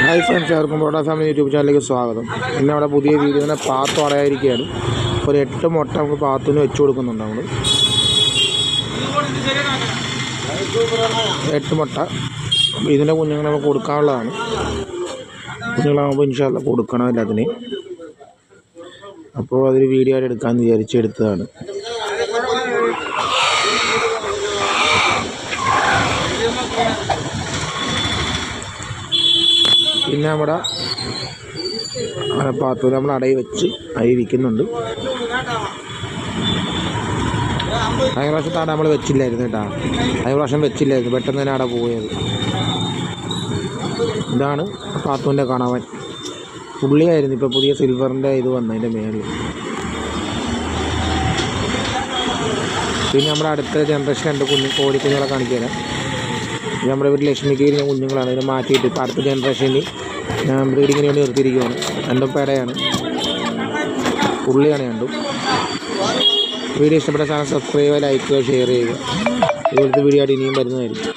Hi friends, എല്ലാവർക്കും ബോഡ family YouTube ചാനലിലേക്ക് സ്വാഗതം. പിന്നെ അവിടെ പുതിയ വീഡിയോ പാത്ത് വളയായിരിക്കുകയാണ്. ഒരു 8 മുട്ട നമുക്ക് പാത്തിന് വെച്ച് കൊടുക്കുന്നുണ്ട്. നമ്മൾ 8 മുട്ട ഇതിൻ്റെ കുഞ്ഞുങ്ങൾ നമുക്ക് കൊടുക്കാനുള്ളതാണ്. കുഞ്ഞുങ്ങളാകുമ്പോൾ ഇൻഷാ അല്ലാഹ് കൊടുക്കണം എല്ലാത്തിനെയും. അപ്പോൾ അതൊരു വീഡിയോ ആയിട്ട് എടുക്കാമെന്ന് വിചാരിച്ചെടുത്തതാണ്. പിന്നെ നമ്മുടെ പാത്തു നമ്മൾ അടയിൽ വെച്ച് അരി വിൽക്കുന്നുണ്ട്. കഴിഞ്ഞ പ്രാവശ്യത്താണ് നമ്മൾ വെച്ചില്ലായിരുന്നു കേട്ടോ. കഴിഞ്ഞ പ്രാവശ്യം വെച്ചില്ലായിരുന്നു, പെട്ടെന്ന് തന്നെ അവിടെ പോയത്. ഇതാണ് പാത്തുവിൻ്റെ കണവൻ. പുള്ളിയായിരുന്നു ഇപ്പോൾ പുതിയ സിൽവറിൻ്റെ ഇത് വന്നതിൻ്റെ മേളിൽ. പിന്നെ നമ്മുടെ അടുത്ത ജനറേഷൻ രണ്ട് കോഴിക്കുഞ്ഞുങ്ങളെ കാണിക്കാൻ. ഇത് നമ്മുടെ വീട്ടിൽ ലക്ഷ്മിക്ക് വരുന്ന കുഞ്ഞുങ്ങളാണ്. ഇതിനെ മാറ്റിയിട്ട് ഇപ്പോൾ അടുത്ത ജനറേഷനിൽ ബ്രീഡിങ്ങിന് വേണ്ടി നിർത്തിയിരിക്കുകയാണ്. രണ്ടും പേടയാണ്, പുള്ളിയാണ് രണ്ടും. വീഡിയോ ഇഷ്ടപ്പെട്ട ചാനൽ സബ്സ്ക്രൈബ് ചെയ്യുക, ലൈക്ക് ചെയ്യുക, ഷെയർ ചെയ്യുക. ഇതുപോലത്തെ വീഡിയോ ആയിട്ട് ഇനിയും വരുന്നതായിരിക്കും.